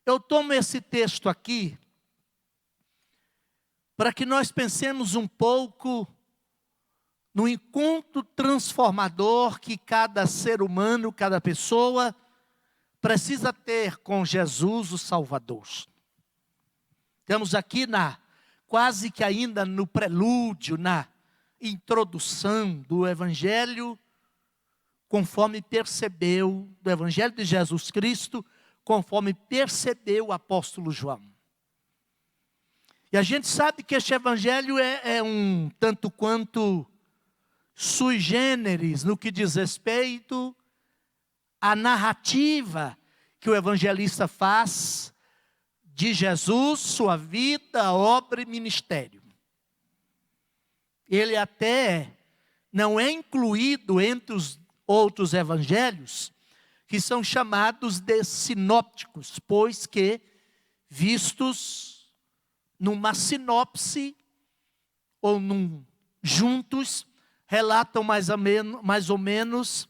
Eu tomo esse texto aqui para que nós pensemos um pouco no encontro transformador que cada ser humano, cada pessoa precisa ter com Jesus, o Salvador. Estamos aqui quase que ainda no prelúdio, na introdução do Evangelho, conforme percebeu, do Evangelho de Jesus Cristo, conforme percebeu o apóstolo João. E a gente sabe que este Evangelho é um tanto quanto sui generis no que diz respeito à narrativa que o evangelista faz de Jesus, sua vida, obra e ministério. Ele até não é incluído entre os outros evangelhos, que são chamados de sinópticos, pois que, vistos numa sinopse, ou juntos, relatam mais ou menos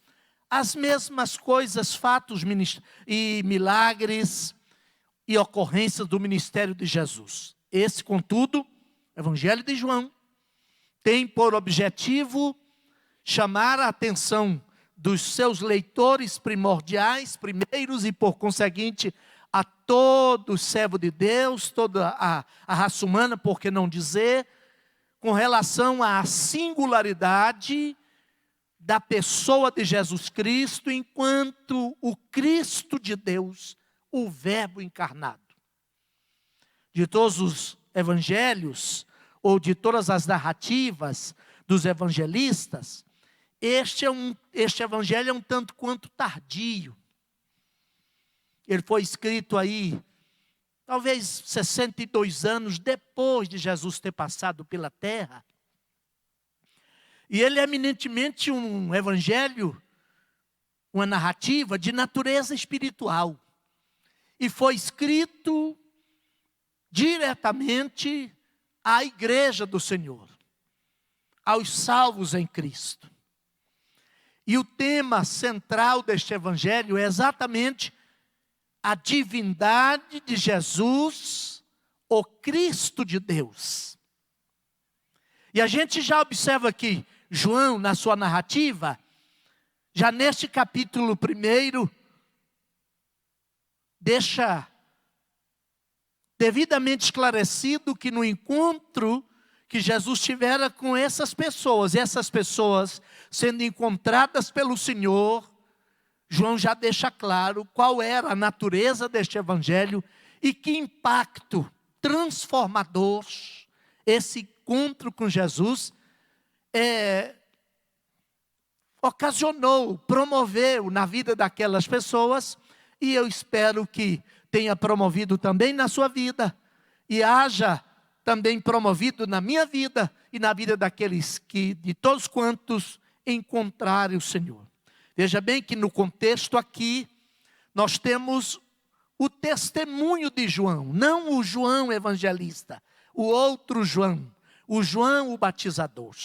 as mesmas coisas, fatos e milagres e ocorrências do ministério de Jesus. Esse, contudo, Evangelho de João, tem por objetivo chamar a atenção dos seus leitores primordiais, primeiros, e por conseguinte, a todo servo de Deus, toda a raça humana, por que não dizer, com relação à singularidade da pessoa de Jesus Cristo, enquanto o Cristo de Deus, o Verbo encarnado. De todos os evangelhos, ou de todas as narrativas dos evangelistas, este evangelho é um tanto quanto tardio. Ele foi escrito aí, talvez 62 anos depois de Jesus ter passado pela terra. E ele é eminentemente um evangelho, uma narrativa de natureza espiritual. E foi escrito diretamente à igreja do Senhor, aos salvos em Cristo. E o tema central deste evangelho é exatamente a divindade de Jesus, o Cristo de Deus. E a gente já observa aqui, João, na sua narrativa, já neste capítulo 1, deixa devidamente esclarecido que no encontro que Jesus tivera com essas pessoas, e essas pessoas sendo encontradas pelo Senhor, João já deixa claro qual era a natureza deste evangelho e que impacto transformador esse encontro com Jesus ocasionou, promoveu na vida daquelas pessoas, e eu espero que tenha promovido também na sua vida, e haja também promovido na minha vida, e na vida daqueles de todos quantos encontrarem o Senhor. Veja bem que no contexto aqui, nós temos o testemunho de João, não o João evangelista, o outro João, o João o batizador.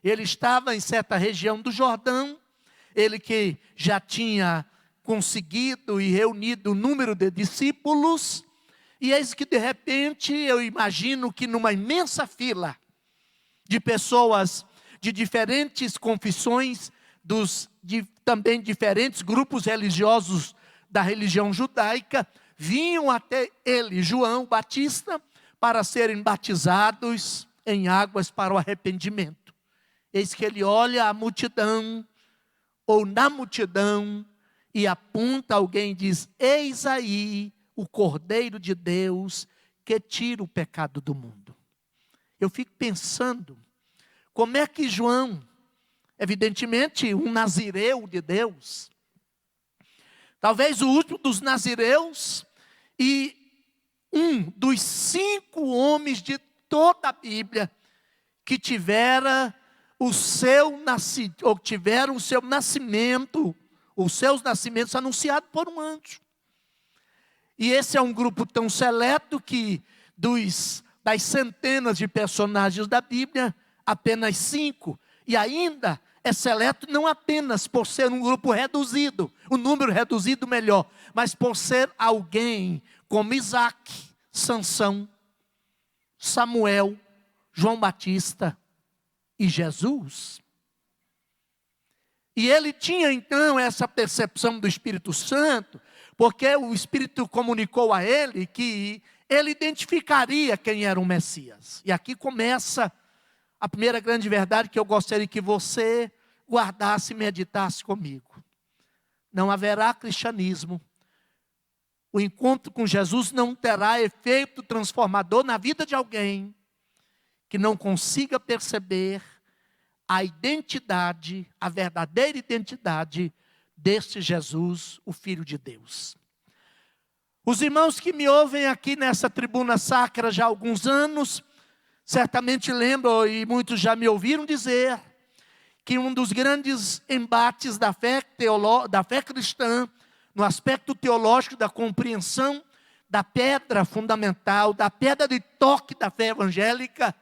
Ele estava em certa região do Jordão, ele que já tinha conseguido e reunido um número de discípulos, e eis que de repente eu imagino que numa imensa fila de pessoas de diferentes confissões, também diferentes grupos religiosos da religião judaica, vinham até ele, João Batista, para serem batizados em águas para o arrependimento. Eis que ele olha a multidão, ou na multidão, e aponta alguém e diz: eis aí o Cordeiro de Deus que tira o pecado do mundo. Eu fico pensando, como é que João, evidentemente um nazireu de Deus, talvez o último dos nazireus, e um dos 5 homens de toda a Bíblia, que tiveram o seu nascimento, os seus nascimentos anunciados por um anjo. E esse é um grupo tão seleto que das centenas de personagens da Bíblia, apenas 5, e ainda é seleto não apenas por ser um grupo reduzido, um número reduzido melhor, mas por ser alguém como Isaac, Sansão, Samuel, João Batista e Jesus. E ele tinha então essa percepção do Espírito Santo, porque o Espírito comunicou a ele que ele identificaria quem era o Messias. E aqui começa a primeira grande verdade que eu gostaria que você guardasse e meditasse comigo. Não haverá cristianismo. O encontro com Jesus não terá efeito transformador na vida de alguém que não consiga perceber a identidade, a verdadeira identidade deste Jesus, o Filho de Deus. Os irmãos que me ouvem aqui nessa tribuna sacra já há alguns anos, certamente lembram, e muitos já me ouviram dizer, que um dos grandes embates da fé cristã, no aspecto teológico da compreensão da pedra fundamental, da pedra de toque da fé evangélica,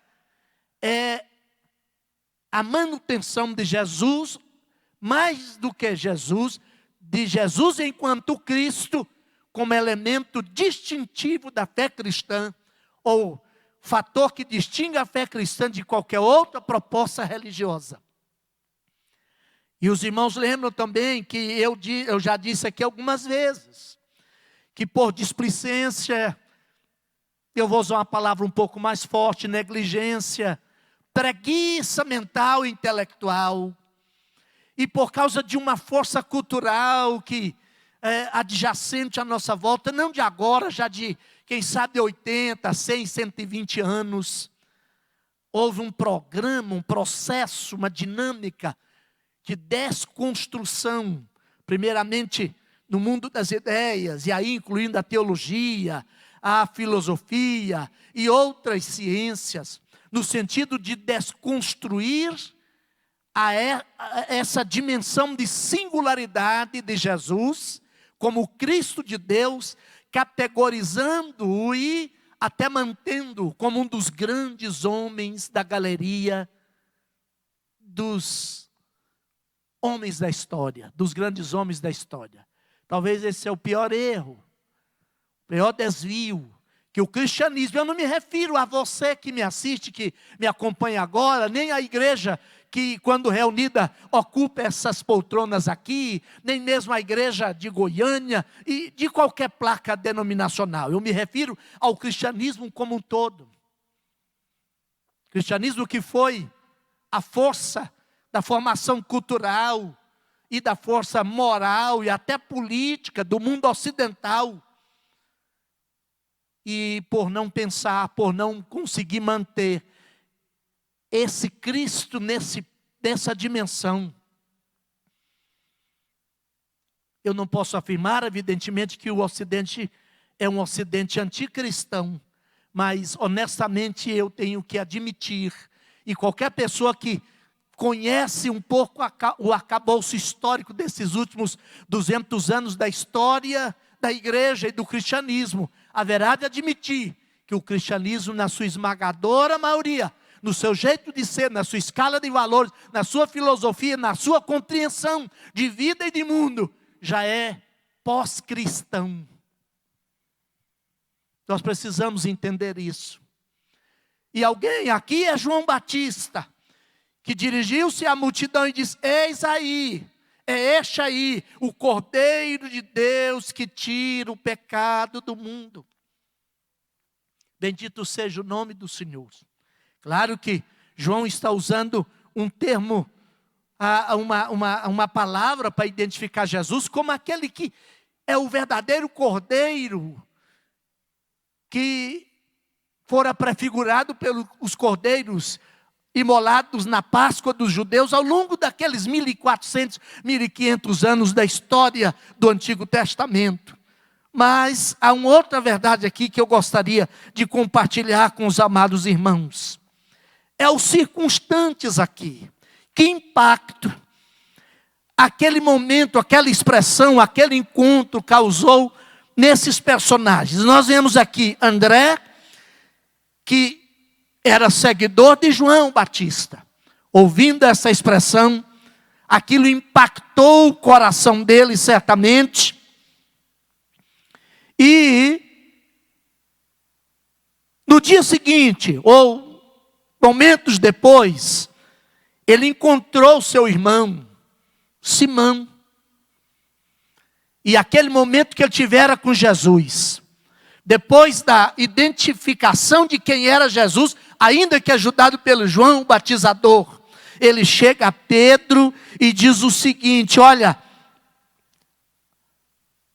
é a manutenção de Jesus, mais do que Jesus, de Jesus enquanto Cristo, como elemento distintivo da fé cristã, ou fator que distingue a fé cristã de qualquer outra proposta religiosa. E os irmãos lembram também que eu já disse aqui algumas vezes, que por displicência, eu vou usar uma palavra um pouco mais forte, negligência, preguiça mental e intelectual, e por causa de uma força cultural que é adjacente à nossa volta, não de agora, já de, quem sabe, 80, 100, 120 anos, houve um programa, um processo, uma dinâmica de desconstrução, primeiramente no mundo das ideias, e aí incluindo a teologia, a filosofia e outras ciências, no sentido de desconstruir essa dimensão de singularidade de Jesus, como Cristo de Deus, categorizando-o e até mantendo como um dos grandes homens da galeria dos homens da história, dos grandes homens da história. Talvez esse é o pior erro, o pior desvio, que o cristianismo, eu não me refiro a você que me assiste, que me acompanha agora, nem à igreja que quando reunida ocupa essas poltronas aqui, nem mesmo a igreja de Goiânia e de qualquer placa denominacional. Eu me refiro ao cristianismo como um todo. Cristianismo que foi a força da formação cultural e da força moral e até política do mundo ocidental. E por não pensar, por não conseguir manter esse Cristo nessa dimensão, eu não posso afirmar, evidentemente, que o Ocidente é um Ocidente anticristão, mas honestamente eu tenho que admitir, e qualquer pessoa que conhece um pouco o arcabouço histórico desses últimos 200 anos da história da igreja e do cristianismo, haverá de admitir que o cristianismo, na sua esmagadora maioria, no seu jeito de ser, na sua escala de valores, na sua filosofia, na sua compreensão de vida e de mundo, já é pós-cristão. Nós precisamos entender isso. E alguém aqui é João Batista, que dirigiu-se à multidão e disse: eis aí, é este aí, o Cordeiro de Deus que tira o pecado do mundo. Bendito seja o nome do Senhor. Claro que João está usando um termo, uma palavra para identificar Jesus como aquele que é o verdadeiro Cordeiro, que fora prefigurado pelos cordeiros imolados na Páscoa dos judeus ao longo daqueles 1.400, 1.500 anos da história do Antigo Testamento. Mas há uma outra verdade aqui que eu gostaria de compartilhar com os amados irmãos. É os circunstantes aqui. Que impacto aquele momento, aquela expressão, aquele encontro causou nesses personagens. Nós vemos aqui André, que era seguidor de João Batista. Ouvindo essa expressão, aquilo impactou o coração dele certamente. E no dia seguinte, ou momentos depois, ele encontrou seu irmão, Simão. E aquele momento que ele tivera com Jesus, depois da identificação de quem era Jesus, ainda que ajudado pelo João o batizador, ele chega a Pedro e diz o seguinte: olha,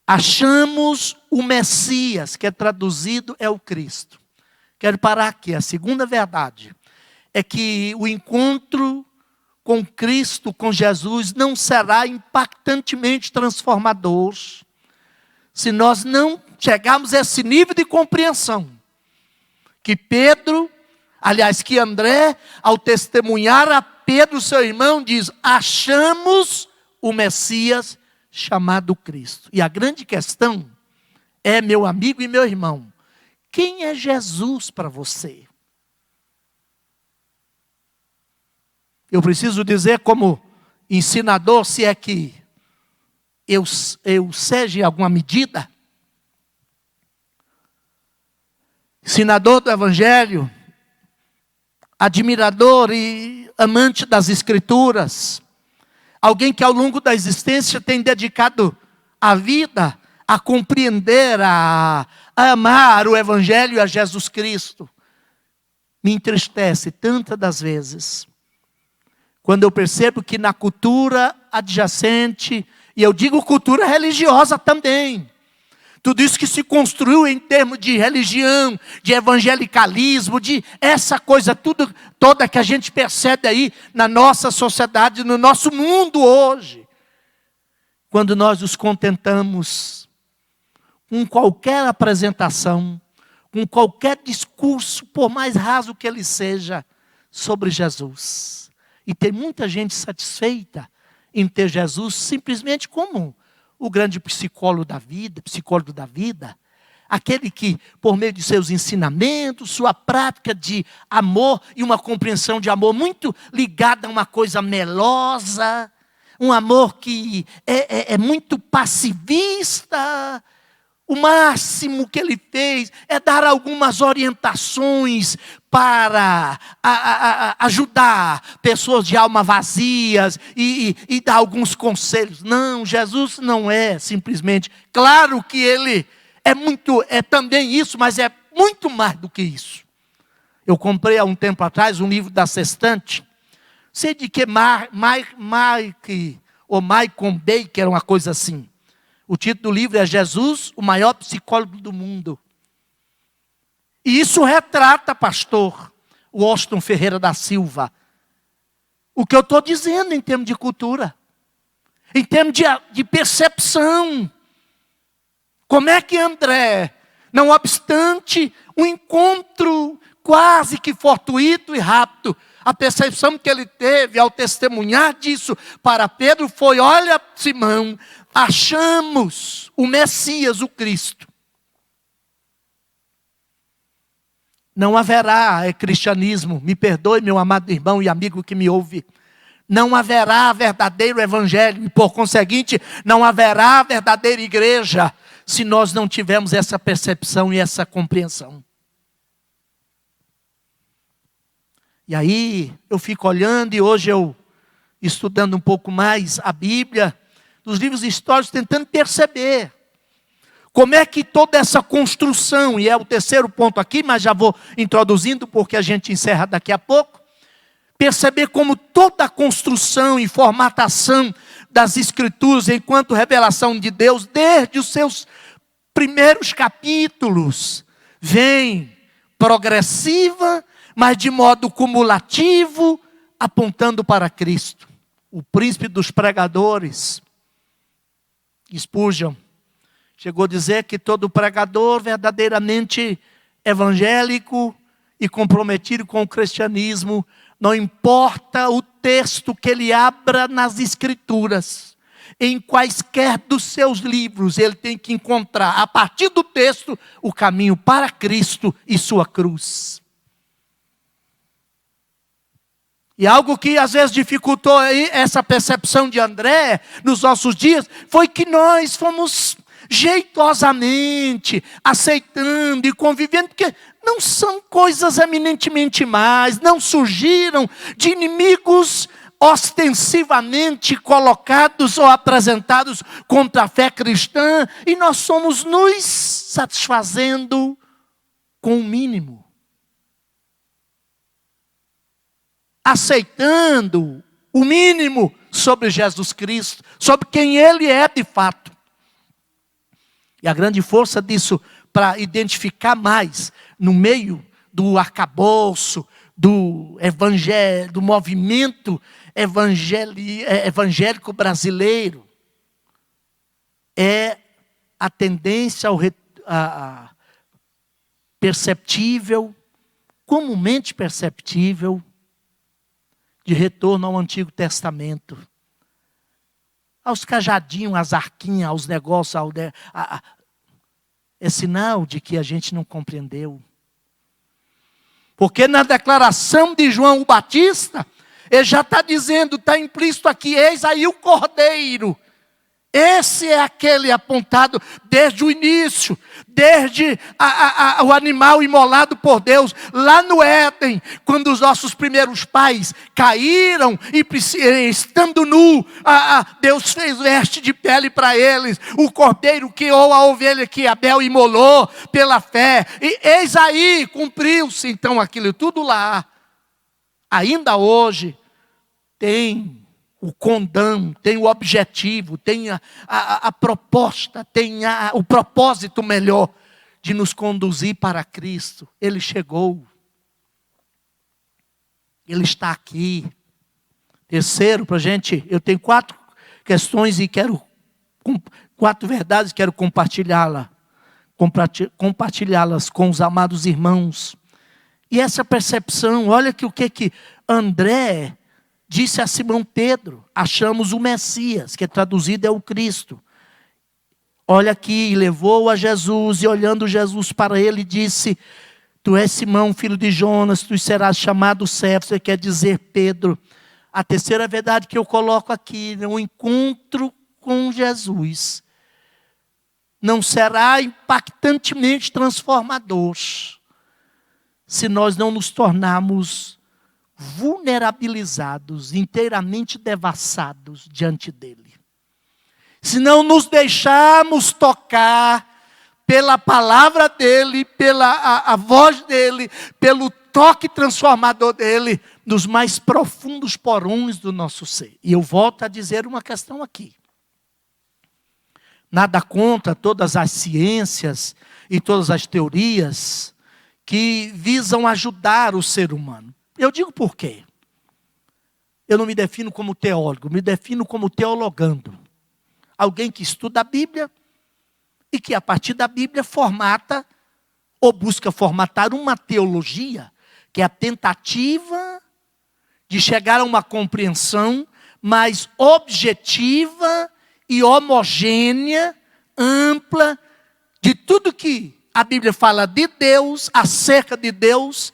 achamos o Messias, que é traduzido é o Cristo. Quero parar aqui. A segunda verdade é que o encontro com Cristo, com Jesus, não será impactantemente transformador se nós não chegarmos a esse nível de compreensão. Que Pedro, aliás, que André, ao testemunhar a Pedro, seu irmão, diz: achamos o Messias chamado Cristo. E a grande questão é, meu amigo e meu irmão, quem é Jesus para você? Eu preciso dizer como ensinador, se é que eu seja em alguma medida, ensinador do Evangelho, admirador e amante das Escrituras, alguém que ao longo da existência tem dedicado a vida a compreender, a amar o Evangelho e a Jesus Cristo. Me entristece tantas das vezes quando eu percebo que na cultura adjacente, e eu digo cultura religiosa também, tudo isso que se construiu em termos de religião, de evangelicalismo, de essa coisa toda que a gente percebe aí na nossa sociedade, no nosso mundo hoje. Quando nós nos contentamos com qualquer apresentação, com qualquer discurso, por mais raso que ele seja, sobre Jesus. E tem muita gente satisfeita em ter Jesus simplesmente como o grande psicólogo da vida, aquele que, por meio de seus ensinamentos, sua prática de amor e uma compreensão de amor muito ligada a uma coisa melosa, um amor que é muito passivista. O máximo que ele fez é dar algumas orientações para ajudar pessoas de alma vazias e dar alguns conselhos. Não, Jesus não é simplesmente. Claro que ele é também isso, mas é muito mais do que isso. Eu comprei há um tempo atrás um livro da Sextante. Sei de que Mike ou Michael Baker, uma coisa assim. O título do livro é Jesus, o maior psicólogo do mundo. E isso retrata, pastor Washington Ferreira da Silva, o que eu estou dizendo em termos de cultura, em termos de percepção. Como é que André, não obstante um encontro quase que fortuito e rápido, a percepção que ele teve ao testemunhar disso para Pedro foi: olha, Simão, achamos o Messias, o Cristo. Não haverá cristianismo, me perdoe meu amado irmão e amigo que me ouve, não haverá verdadeiro evangelho e por conseguinte não haverá verdadeira igreja se nós não tivermos essa percepção e essa compreensão. E aí eu fico olhando e hoje eu estudando um pouco mais a Bíblia, dos livros históricos, tentando perceber como é que toda essa construção, e é o terceiro ponto aqui, mas já vou introduzindo porque a gente encerra daqui a pouco, perceber como toda a construção e formatação das Escrituras enquanto revelação de Deus, desde os seus primeiros capítulos, vem progressiva, mas de modo cumulativo, apontando para Cristo. O príncipe dos pregadores, Spurgeon, chegou a dizer que todo pregador verdadeiramente evangélico e comprometido com o cristianismo, não importa o texto que ele abra nas Escrituras, em quaisquer dos seus livros, ele tem que encontrar, a partir do texto, o caminho para Cristo e sua cruz. E algo que às vezes dificultou aí essa percepção de André nos nossos dias foi que nós fomos jeitosamente aceitando e convivendo, porque não são coisas eminentemente más, não surgiram de inimigos ostensivamente colocados ou apresentados contra a fé cristã, e nós somos nos satisfazendo com o mínimo, aceitando o mínimo sobre Jesus Cristo, sobre quem Ele é de fato. E a grande força disso, para identificar mais no meio do arcabouço, do evangelho, do movimento evangélico brasileiro, é a tendência a perceptível, comumente perceptível, de retorno ao Antigo Testamento, aos cajadinhos, às arquinhas, aos negócios, é sinal de que a gente não compreendeu. Porque na declaração de João o Batista, ele já está dizendo, está implícito aqui, eis aí o Cordeiro. Esse é aquele apontado desde o início, desde o animal imolado por Deus, lá no Éden, quando os nossos primeiros pais caíram e estando nu, Deus fez veste de pele para eles, o cordeiro ou a ovelha que Abel imolou pela fé, e eis aí, cumpriu-se então aquilo tudo lá. Ainda hoje tem o condão, tem o objetivo, tem a proposta, tem o propósito melhor de nos conduzir para Cristo. Ele chegou. Ele está aqui. Terceiro, para a gente, eu tenho 4 questões e 4 verdades, quero compartilhá-las com os amados irmãos. E essa percepção, olha que o que André disse a Simão Pedro: achamos o Messias, que traduzido é o Cristo. Olha aqui, levou a Jesus, e olhando Jesus para ele, disse: tu és Simão, filho de Jonas, tu serás chamado Cefas, quer dizer Pedro. A terceira verdade que eu coloco aqui, o encontro com Jesus não será impactantemente transformador se nós não nos tornarmos vulnerabilizados, inteiramente devassados diante dele. Se não nos deixarmos tocar pela palavra dele, pela a voz dele, pelo toque transformador dele, nos mais profundos porões do nosso ser. E eu volto a dizer uma questão aqui. Nada contra todas as ciências e todas as teorias que visam ajudar o ser humano. Eu digo por quê? Eu não me defino como teólogo, me defino como teologando. Alguém que estuda a Bíblia e que a partir da Bíblia formata ou busca formatar uma teologia, que é a tentativa de chegar a uma compreensão mais objetiva e homogênea, ampla, de tudo que a Bíblia fala de Deus, acerca de Deus,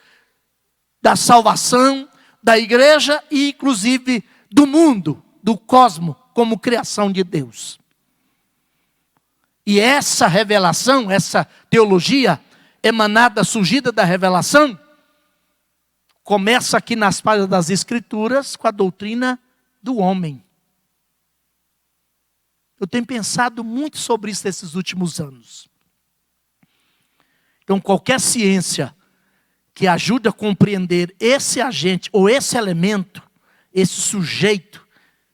da salvação, da igreja e inclusive do mundo, do cosmos, como criação de Deus. E essa revelação, essa teologia emanada, surgida da revelação, começa aqui nas páginas das Escrituras com a doutrina do homem. Eu tenho pensado muito sobre isso nesses últimos anos. Então, qualquer ciência que ajude a compreender esse agente, ou esse elemento, esse sujeito,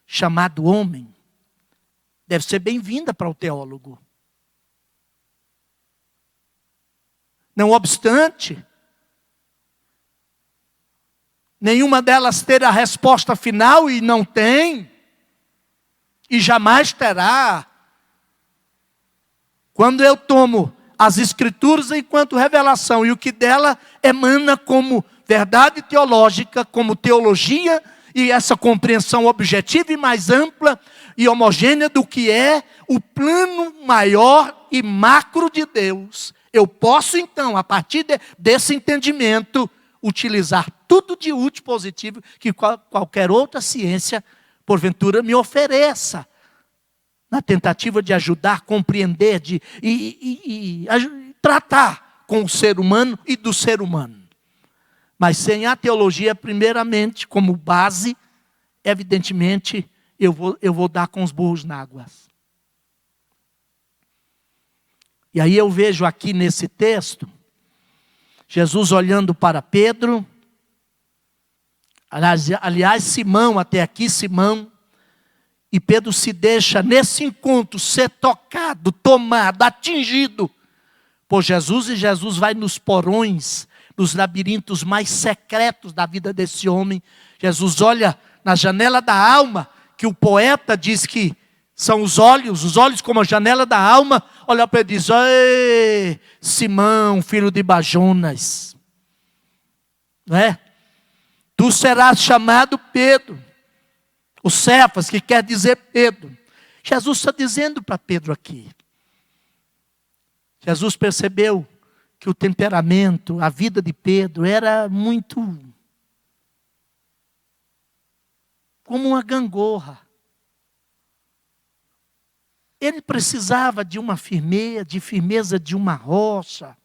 chamado homem, deve ser bem-vinda para o teólogo. Não obstante, nenhuma delas ter a resposta final, e não tem, e jamais terá. Quando eu tomo as Escrituras enquanto revelação, e o que dela emana como verdade teológica, como teologia, e essa compreensão objetiva e mais ampla e homogênea do que é o plano maior e macro de Deus, eu posso então, a partir desse entendimento, utilizar tudo de útil positivo que qualquer outra ciência, porventura, me ofereça, na tentativa de ajudar, compreender, tratar com o ser humano e do ser humano. Mas sem a teologia, primeiramente, como base, evidentemente, eu vou dar com os burros na água. E aí eu vejo aqui nesse texto, Jesus olhando para Pedro, aliás, Simão, até aqui Simão, e Pedro se deixa nesse encontro ser tocado, tomado, atingido por Jesus, e Jesus vai nos porões, nos labirintos mais secretos da vida desse homem. Jesus olha na janela da alma, que o poeta diz que são os olhos como a janela da alma. Olha para ele e diz: ei, Simão, filho de Bajonas, não é? Tu serás chamado Pedro, o Cefas, que quer dizer Pedro. Jesus está dizendo para Pedro aqui. Jesus percebeu que o temperamento, a vida de Pedro era muito como uma gangorra. Ele precisava de uma firmeza de uma rocha.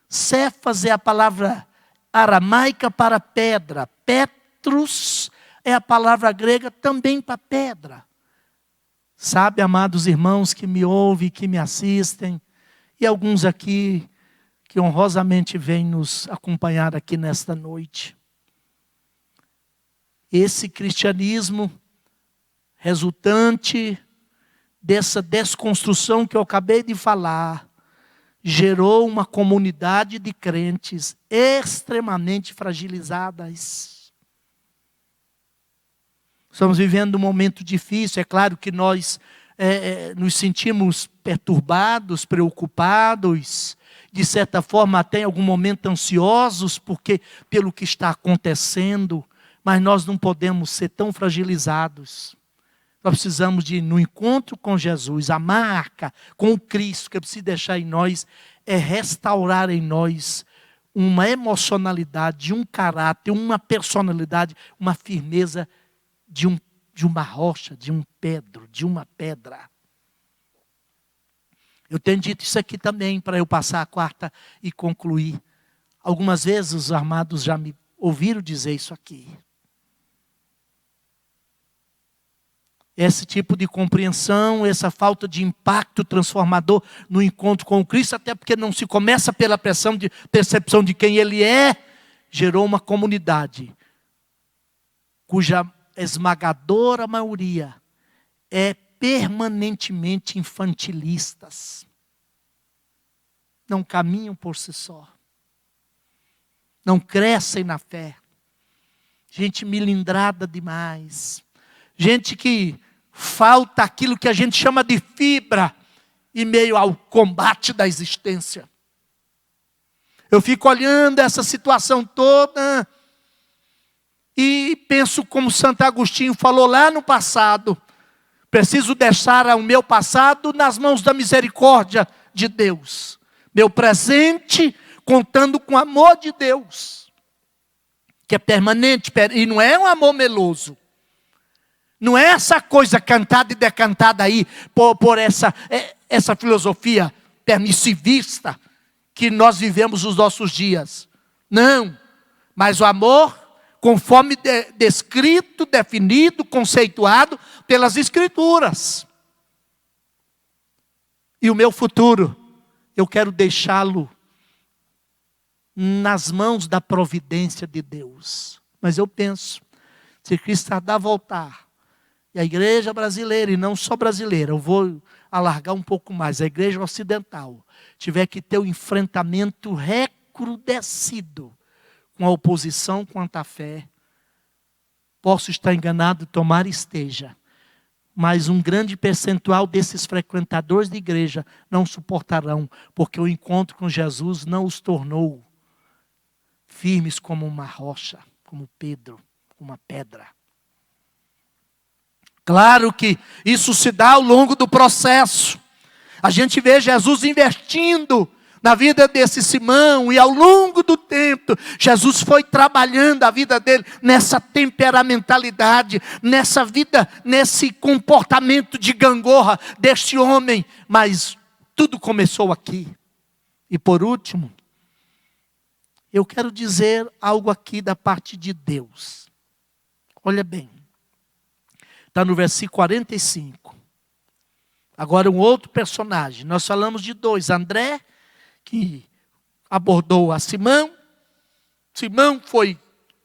Cefas é a palavra aramaica para pedra. Petros é a palavra grega também para pedra. Sabe, amados irmãos que me ouvem, que me assistem, e alguns aqui que honrosamente vêm nos acompanhar aqui nesta noite. Esse cristianismo resultante dessa desconstrução que eu acabei de falar, gerou uma comunidade de crentes extremamente fragilizadas. Estamos vivendo um momento difícil, é claro que nós nos sentimos perturbados, preocupados, de certa forma até em algum momento ansiosos, pelo que está acontecendo, mas nós não podemos ser tão fragilizados. Nós precisamos no encontro com Jesus, a marca com o Cristo que eu preciso deixar em nós, é restaurar em nós uma emocionalidade, um caráter, uma personalidade, uma firmeza de uma rocha, de uma pedra. Eu tenho dito isso aqui também, para eu passar a quarta e concluir. Algumas vezes os amados já me ouviram dizer isso aqui. Esse tipo de compreensão, essa falta de impacto transformador no encontro com o Cristo, até porque não se começa pela percepção de quem Ele é, gerou uma comunidade cuja esmagadora maioria é permanentemente infantilistas. Não caminham por si só. Não crescem na fé. Gente milindrada demais. Gente que falta aquilo que a gente chama de fibra em meio ao combate da existência. Eu fico olhando essa situação toda e penso como Santo Agostinho falou lá no passado. Preciso deixar o meu passado nas mãos da misericórdia de Deus. Meu presente contando com o amor de Deus, que é permanente, e não é um amor meloso. Não é essa coisa cantada e decantada aí por essa filosofia permissivista que nós vivemos nos nossos dias. Não, mas o amor conforme descrito, definido, conceituado pelas Escrituras. E o meu futuro, eu quero deixá-lo nas mãos da providência de Deus. Mas eu penso, se Cristo tardar a voltar, e a igreja brasileira, e não só brasileira, eu vou alargar um pouco mais, a igreja ocidental, tiver que ter um enfrentamento recrudescido com a oposição quanto à fé, posso estar enganado, tomara esteja, mas um grande percentual desses frequentadores de igreja não suportarão, porque o encontro com Jesus não os tornou firmes como uma rocha, como Pedro, uma pedra. Claro que isso se dá ao longo do processo. A gente vê Jesus investindo na vida desse Simão, e ao longo do tempo, Jesus foi trabalhando a vida dele nessa temperamentalidade, nessa vida, nesse comportamento de gangorra deste homem. Mas tudo começou aqui. E por último, eu quero dizer algo aqui da parte de Deus. Olha bem, está no versículo 45. Agora um outro personagem, nós falamos de dois, André, que abordou a Simão. Simão foi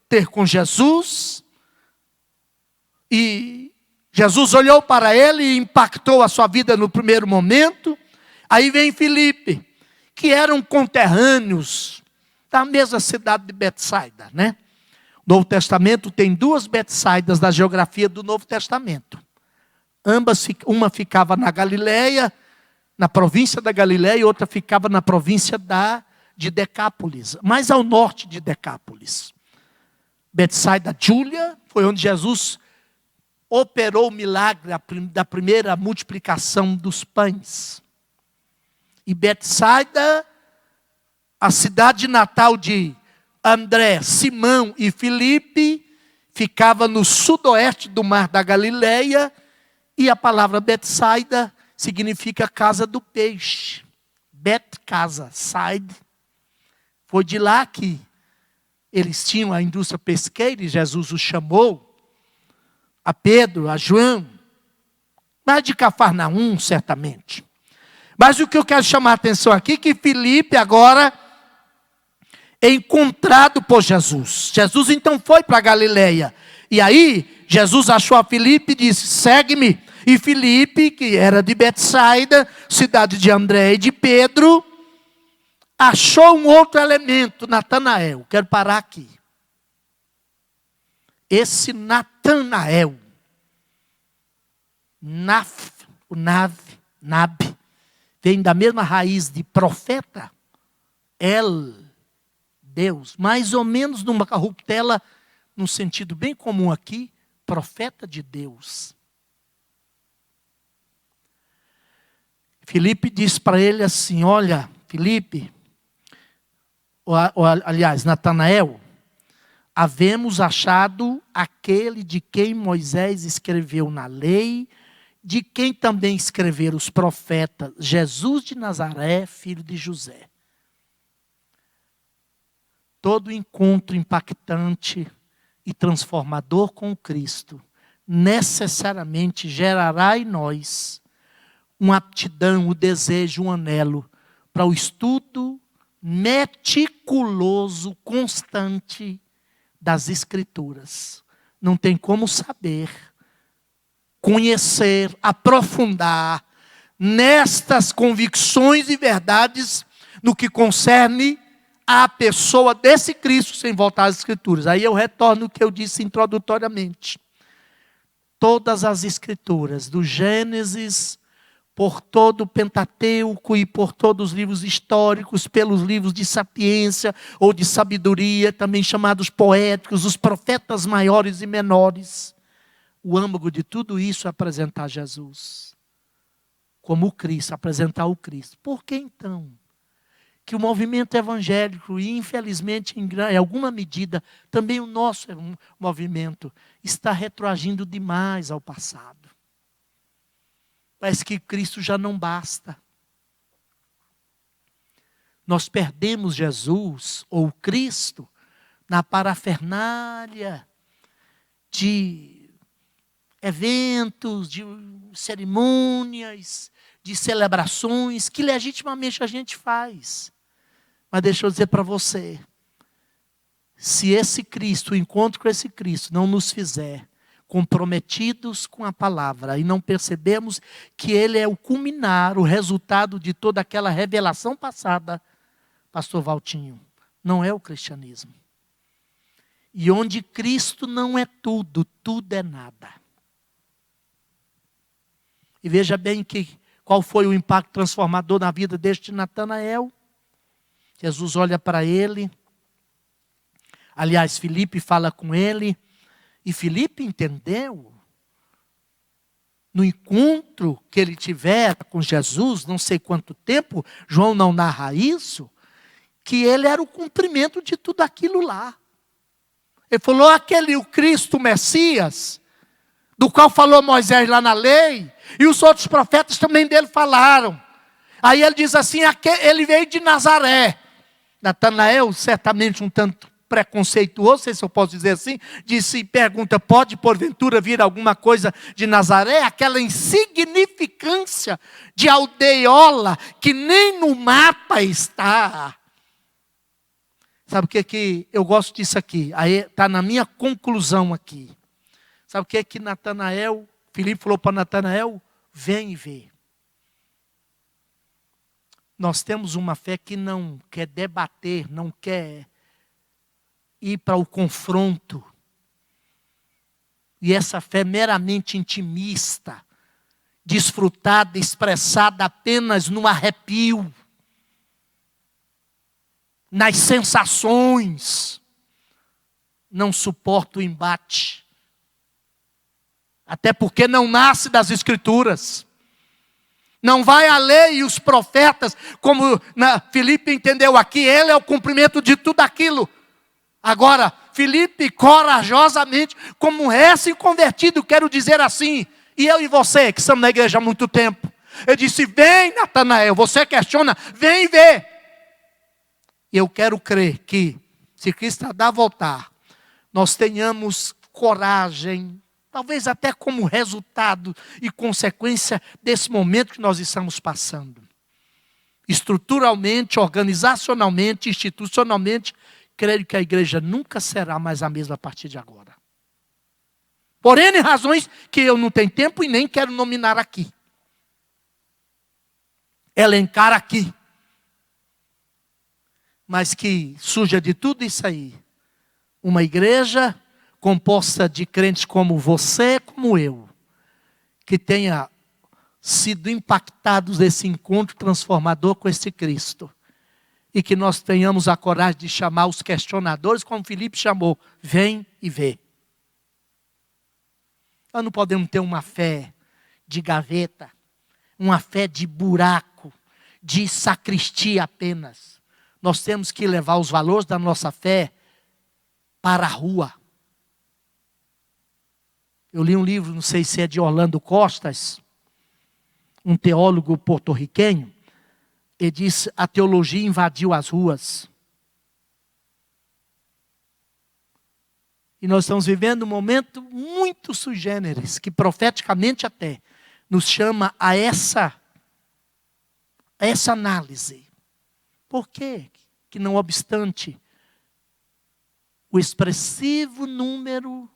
ter com Jesus, e Jesus olhou para ele e impactou a sua vida no primeiro momento. Aí vem Filipe, que eram conterrâneos da mesma cidade de Betsaida, né? O Novo Testamento tem duas Betsaidas da geografia do Novo Testamento. Ambas, uma ficava na Galileia, na província da Galileia, e outra ficava na província de Decápolis, mais ao norte de Decápolis. Betsaida Júlia foi onde Jesus operou o milagre da primeira multiplicação dos pães. E Betsaida, a cidade natal de André, Simão e Filipe, ficava no sudoeste do mar da Galileia, e a palavra Betsaida significa casa do peixe. Bet, casa, side. Foi de lá que eles tinham a indústria pesqueira, e Jesus os chamou, a Pedro, a João, mas de Cafarnaum, certamente. Mas o que eu quero chamar a atenção aqui, é que Filipe agora é encontrado por Jesus. Jesus então foi para a Galileia. E aí, Jesus achou a Filipe e disse, segue-me. E Filipe, que era de Betsaida, cidade de André e de Pedro, achou um outro elemento, Natanael. Quero parar aqui. Esse Natanael, Nab, vem da mesma raiz de profeta, Deus, mais ou menos numa corruptela, num sentido bem comum aqui, profeta de Deus. Filipe diz para ele assim, olha, Filipe, aliás, Natanael, havemos achado aquele de quem Moisés escreveu na lei, de quem também escreveram os profetas, Jesus de Nazaré, filho de José. Todo encontro impactante e transformador com Cristo necessariamente gerará em nós uma aptidão, um desejo, um anelo para o estudo meticuloso, constante das Escrituras. Não tem como saber, conhecer, aprofundar nestas convicções e verdades no que concerne a pessoa desse Cristo sem voltar às Escrituras. Aí eu retorno o que eu disse introdutoriamente. Todas as Escrituras, do Gênesis, por todo o Pentateuco e por todos os livros históricos, pelos livros de sapiência ou de sabedoria, também chamados poéticos, os profetas maiores e menores. O âmago de tudo isso é apresentar Jesus como o Cristo, apresentar o Cristo. Por que então que o movimento evangélico, e infelizmente em alguma medida, também o nosso movimento, está retroagindo demais ao passado? Parece que Cristo já não basta. Nós perdemos Jesus, ou Cristo, na parafernália de eventos, de cerimônias, de celebrações, que legitimamente a gente faz. Mas deixa eu dizer para você, se esse Cristo, o encontro com esse Cristo, não nos fizer comprometidos com a palavra, e não percebemos que Ele é o culminar, o resultado de toda aquela revelação passada, pastor Valtinho, não é o cristianismo. E onde Cristo não é tudo, tudo é nada. E veja bem qual foi o impacto transformador na vida deste Natanael. Jesus olha para ele. Aliás, Filipe fala com ele. E Filipe entendeu. no encontro que ele tivera com Jesus, não sei quanto tempo, João não narra isso, que ele era o cumprimento de tudo aquilo lá. Ele falou, o Cristo, o Messias, do qual falou Moisés lá na lei, e os outros profetas também dele falaram. Aí ele diz assim, ele veio de Nazaré. Natanael, certamente um tanto preconceituoso, não sei se eu posso dizer assim, pergunta, pode porventura vir alguma coisa de Nazaré? Aquela insignificância de aldeiola que nem no mapa está. Sabe o que eu gosto disso aqui? Aí está na minha conclusão aqui. Sabe o que Natanael, Filipe falou para Natanael? Vem e vê. Nós temos uma fé que não quer debater, não quer ir para o confronto. E essa fé meramente intimista, desfrutada, expressada apenas no arrepio, nas sensações, não suporta o embate. Até porque não nasce das Escrituras. Não vai a lei e os profetas, como Filipe entendeu aqui, ele é o cumprimento de tudo aquilo. Agora, Filipe corajosamente, como um recém-convertido, quero dizer assim, e eu e você, que estamos na igreja há muito tempo, ele disse, vem Natanael, você questiona, vem ver. Eu quero crer que, se Cristo voltar, nós tenhamos coragem, talvez até como resultado e consequência desse momento que nós estamos passando. Estruturalmente, organizacionalmente, institucionalmente, creio que a igreja nunca será mais a mesma a partir de agora. Por N razões que eu não tenho tempo e nem quero nominar aqui. Elencar aqui. Mas que surja de tudo isso aí uma igreja composta de crentes como você, como eu, que tenha sido impactados desse encontro transformador com esse Cristo. E que nós tenhamos a coragem de chamar os questionadores, como Filipe chamou, vem e vê. Nós não podemos ter uma fé de gaveta, uma fé de buraco, de sacristia apenas. Nós temos que levar os valores da nossa fé para a rua. Eu li um livro, não sei se é de Orlando Costas, um teólogo porto-riquenho. Ele disse, a teologia invadiu as ruas. E nós estamos vivendo um momento muito sui generis, que profeticamente até nos chama a essa análise. Por quê? Que não obstante o expressivo número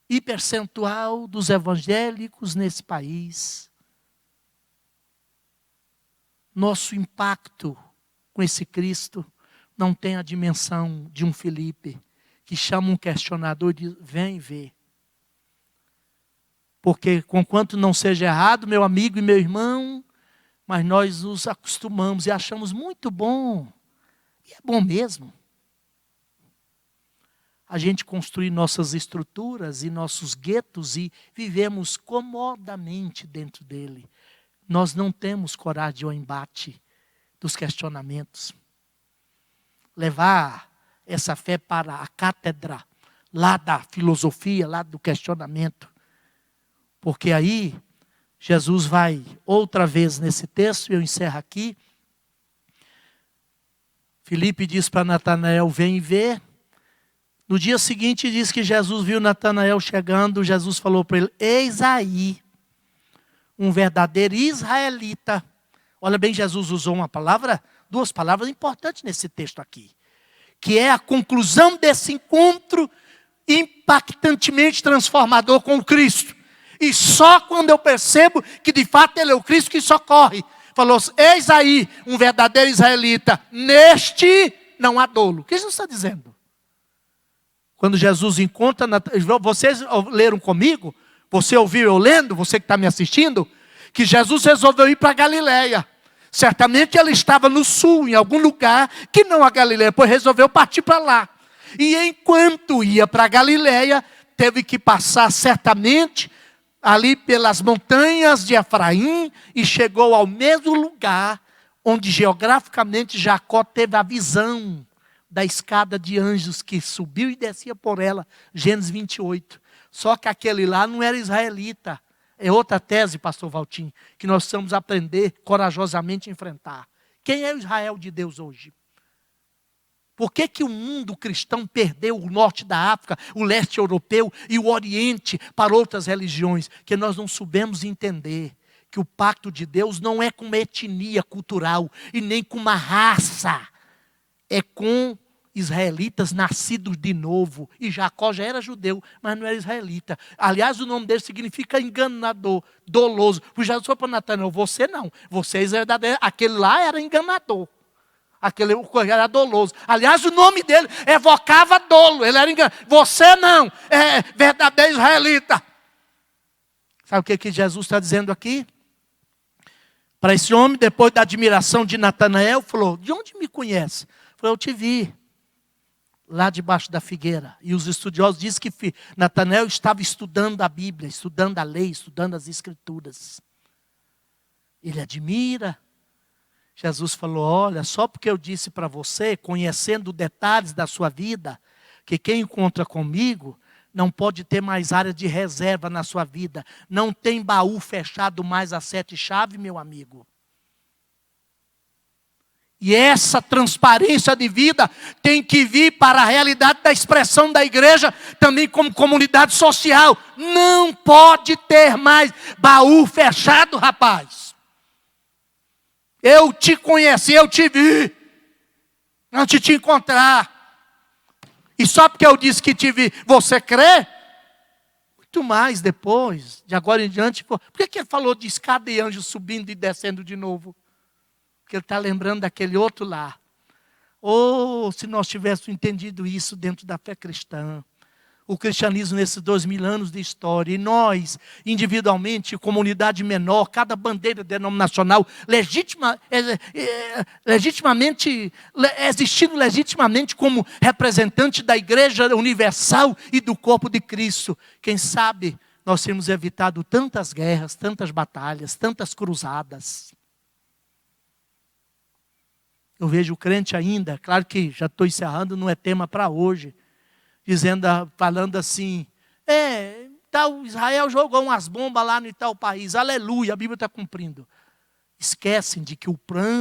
e percentual dos evangélicos nesse país, nosso impacto com esse Cristo não tem a dimensão de um Filipe, que chama um questionador e diz, vem ver. Porque, conquanto não seja errado, meu amigo e meu irmão, mas nós nos acostumamos e achamos muito bom, e é bom mesmo, a gente construir nossas estruturas e nossos guetos e vivemos comodamente dentro dele. Nós não temos coragem ao embate dos questionamentos. Levar essa fé para a cátedra, lá da filosofia, lá do questionamento. Porque aí, Jesus vai outra vez nesse texto, eu encerro aqui. Filipe diz para Natanael, vem ver. No dia seguinte diz que Jesus viu Natanael chegando, Jesus falou para ele, eis aí, um verdadeiro israelita. Olha bem, Jesus usou duas palavras importantes nesse texto aqui. Que é a conclusão desse encontro impactantemente transformador com o Cristo. E só quando eu percebo que de fato ele é o Cristo que socorre. Falou, eis aí, um verdadeiro israelita. Neste não há dolo. O que Jesus está dizendo? Quando Jesus encontra, vocês leram comigo? Você ouviu eu lendo, você que está me assistindo? Que Jesus resolveu ir para a Galileia. Certamente ele estava no sul, em algum lugar que não a Galileia, pois resolveu partir para lá. E enquanto ia para a Galileia, teve que passar certamente ali pelas montanhas de Efraim e chegou ao mesmo lugar onde geograficamente Jacó teve a visão da escada de anjos que subiu e descia por ela, Gênesis 28. Só que aquele lá não era israelita. É outra tese, pastor Valtim, que nós precisamos aprender corajosamente a enfrentar. Quem é o Israel de Deus hoje? Por que que o mundo cristão perdeu o norte da África, o leste europeu e o oriente para outras religiões? Que nós não soubemos entender que o pacto de Deus não é com uma etnia cultural e nem com uma raça. É com israelitas nascidos de novo. E Jacó já era judeu, mas não era israelita. Aliás, o nome dele significa enganador, doloso. O Jesus falou para Natanael, você não, você é verdadeiro. Aquele lá era enganador. Aquele era doloso. Aliás, o nome dele evocava dolo. Ele era enganado. Você não é verdadeiro israelita. Sabe o que Jesus está dizendo aqui? Para esse homem, depois da admiração de Natanael, falou, de onde me conhece? Falou, eu te vi lá debaixo da figueira. E os estudiosos dizem que Natanael estava estudando a Bíblia, estudando a lei, estudando as Escrituras. Ele admira. Jesus falou, olha, só porque eu disse para você, conhecendo detalhes da sua vida, que quem encontra comigo não pode ter mais área de reserva na sua vida. Não tem baú fechado mais a 7 chaves, meu amigo. E essa transparência de vida tem que vir para a realidade da expressão da igreja, também como comunidade social. Não pode ter mais baú fechado, rapaz. Eu te conheci, eu te vi, antes de te encontrar. E só porque eu disse que te vi, você crê? Muito mais depois, de agora em diante. Por que ele falou de escada e anjo subindo e descendo de novo? Porque ele está lembrando daquele outro lá. Oh, se nós tivéssemos entendido isso dentro da fé cristã. O cristianismo nesses 2000 anos de história. E nós, individualmente, comunidade menor, cada bandeira denominacional, existindo legitimamente como representante da igreja universal e do corpo de Cristo. Quem sabe nós temos evitado tantas guerras, tantas batalhas, tantas cruzadas. Eu vejo o crente ainda, claro que já estou encerrando, não é tema para hoje, falando assim, tal Israel jogou umas bombas lá no tal país, aleluia, a Bíblia está cumprindo. Esquecem de que o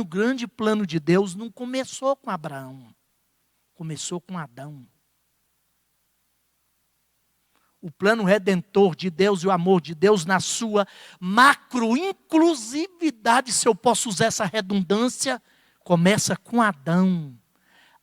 grande plano de Deus não começou com Abraão, começou com Adão. O plano redentor de Deus e o amor de Deus na sua macro-inclusividade, se eu posso usar essa redundância, começa com Adão.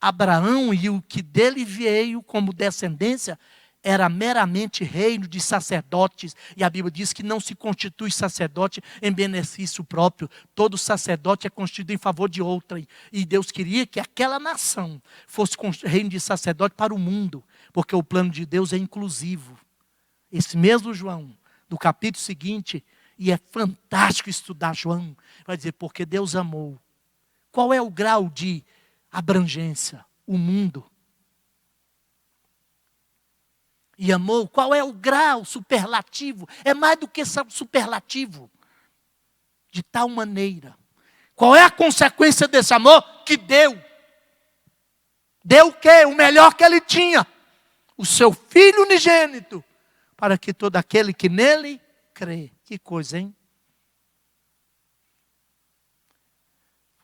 Abraão e o que dele veio como descendência era meramente reino de sacerdotes. E a Bíblia diz que não se constitui sacerdote em benefício próprio. Todo sacerdote é constituído em favor de outrem. E Deus queria que aquela nação fosse reino de sacerdote para o mundo. Porque o plano de Deus é inclusivo. Esse mesmo João, no capítulo seguinte, e é fantástico estudar João, vai dizer, porque Deus amou. Qual é o grau de abrangência? O mundo. E amou, qual é o grau superlativo? É mais do que superlativo. De tal maneira. Qual é a consequência desse amor? Que deu. Deu o quê? O melhor que ele tinha. O seu Filho unigênito. Para que todo aquele que nele crê. Que coisa, hein?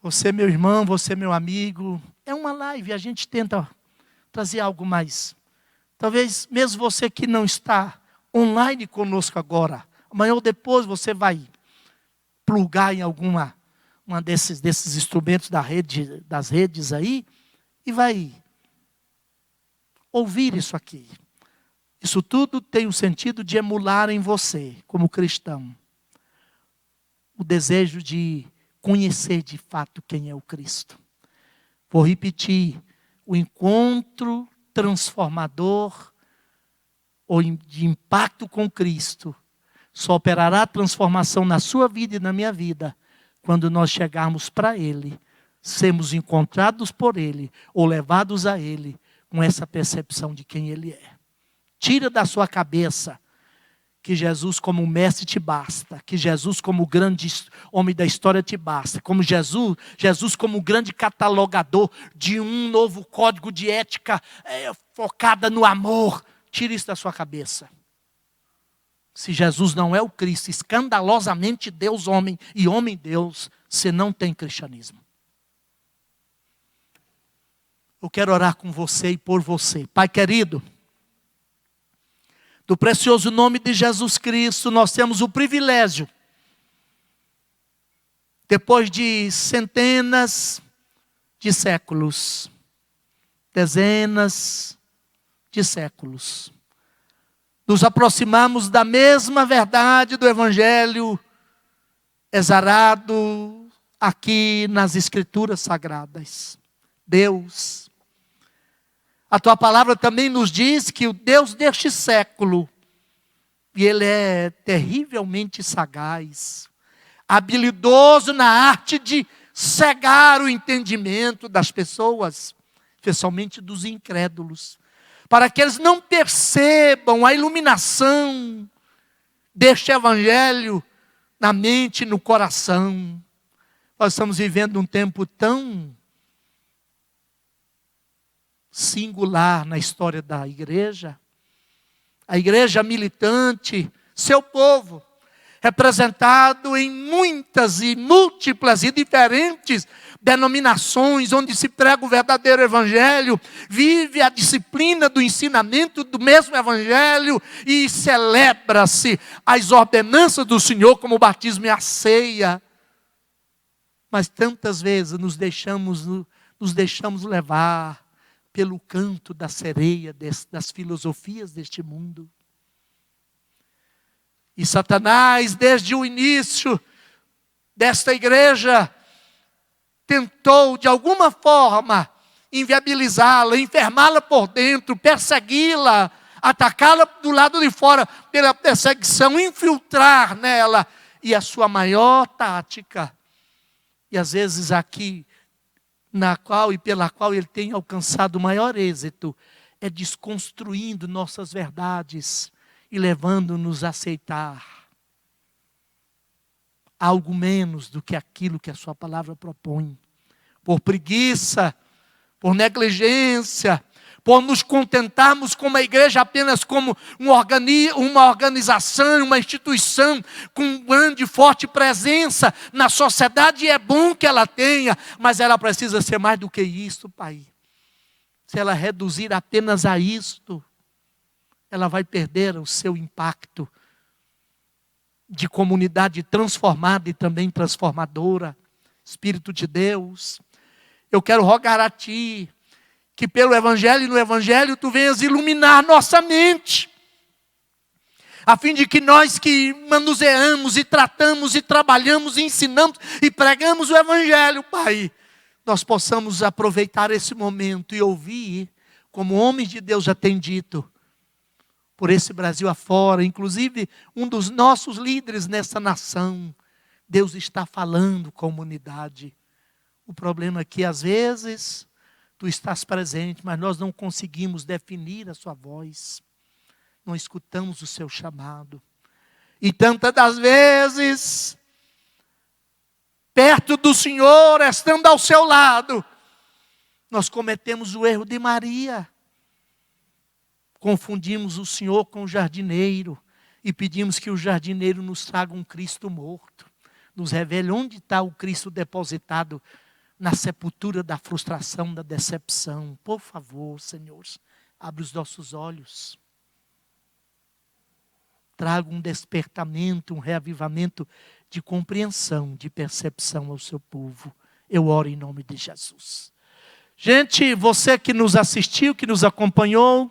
Você, meu irmão, você, meu amigo, é uma live, a gente tenta trazer algo mais. Talvez mesmo você que não está online conosco agora, amanhã ou depois você vai plugar em uma desses instrumentos das redes aí e vai ouvir isso aqui. Isso tudo tem o sentido de emular em você, como cristão, o desejo de conhecer de fato quem é o Cristo. Vou repetir, o encontro transformador ou de impacto com Cristo só operará transformação na sua vida e na minha vida quando nós chegarmos para Ele, sermos encontrados por Ele ou levados a Ele com essa percepção de quem Ele é. Tira da sua cabeça que Jesus como mestre te basta, que Jesus como grande homem da história te basta, como Jesus como grande catalogador de um novo código de ética focada no amor. Tire isso da sua cabeça. Se Jesus não é o Cristo, escandalosamente Deus homem e homem Deus, você não tem cristianismo. Eu quero orar com você e por você. Pai querido, do precioso nome de Jesus Cristo, nós temos o privilégio, depois de centenas de séculos, dezenas de séculos, nos aproximamos da mesma verdade do Evangelho exarado aqui nas Escrituras Sagradas. Deus, a Tua palavra também nos diz que o Deus deste século, e Ele é terrivelmente sagaz, habilidoso na arte de cegar o entendimento das pessoas, especialmente dos incrédulos, para que eles não percebam a iluminação deste Evangelho na mente e no coração. Nós estamos vivendo um tempo tão singular na história da igreja. A igreja militante, seu povo, representado em muitas e múltiplas e diferentes denominações, onde se prega o verdadeiro evangelho, vive a disciplina do ensinamento do mesmo evangelho e celebra-se as ordenanças do Senhor, como o batismo e a ceia. Mas tantas vezes nos deixamos levar pelo canto da sereia das filosofias deste mundo. E Satanás, desde o início desta igreja, tentou de alguma forma inviabilizá-la, enfermá-la por dentro, persegui-la, atacá-la do lado de fora pela perseguição, infiltrar nela. E a sua maior tática, e às vezes aqui, na qual e pela qual ele tem alcançado o maior êxito, é desconstruindo nossas verdades e levando-nos a aceitar algo menos do que aquilo que a sua palavra propõe. Por preguiça, por negligência, por nos contentarmos como a igreja apenas como uma organização, uma instituição com grande e forte presença na sociedade, e é bom que ela tenha, mas ela precisa ser mais do que isso, Pai. Se ela reduzir apenas a isto, ela vai perder o seu impacto de comunidade transformada e também transformadora. Espírito de Deus, eu quero rogar a Ti, que pelo Evangelho e no Evangelho Tu venhas iluminar nossa mente, a fim de que nós que manuseamos e tratamos e trabalhamos e ensinamos e pregamos o Evangelho, Pai, nós possamos aproveitar esse momento e ouvir, como homens de Deus já têm dito, por esse Brasil afora, inclusive um dos nossos líderes nessa nação, Deus está falando com a humanidade. O problema é que às vezes Tu estás presente, mas nós não conseguimos definir a Sua voz, não escutamos o Seu chamado. E tantas das vezes, perto do Senhor, estando ao Seu lado, nós cometemos o erro de Maria. Confundimos o Senhor com o jardineiro e pedimos que o jardineiro nos traga um Cristo morto. Nos revele onde está o Cristo depositado na sepultura da frustração, da decepção. Por favor, Senhor, abre os nossos olhos. Traga um despertamento, um reavivamento de compreensão, de percepção ao Seu povo. Eu oro em nome de Jesus. Gente, você que nos assistiu, que nos acompanhou,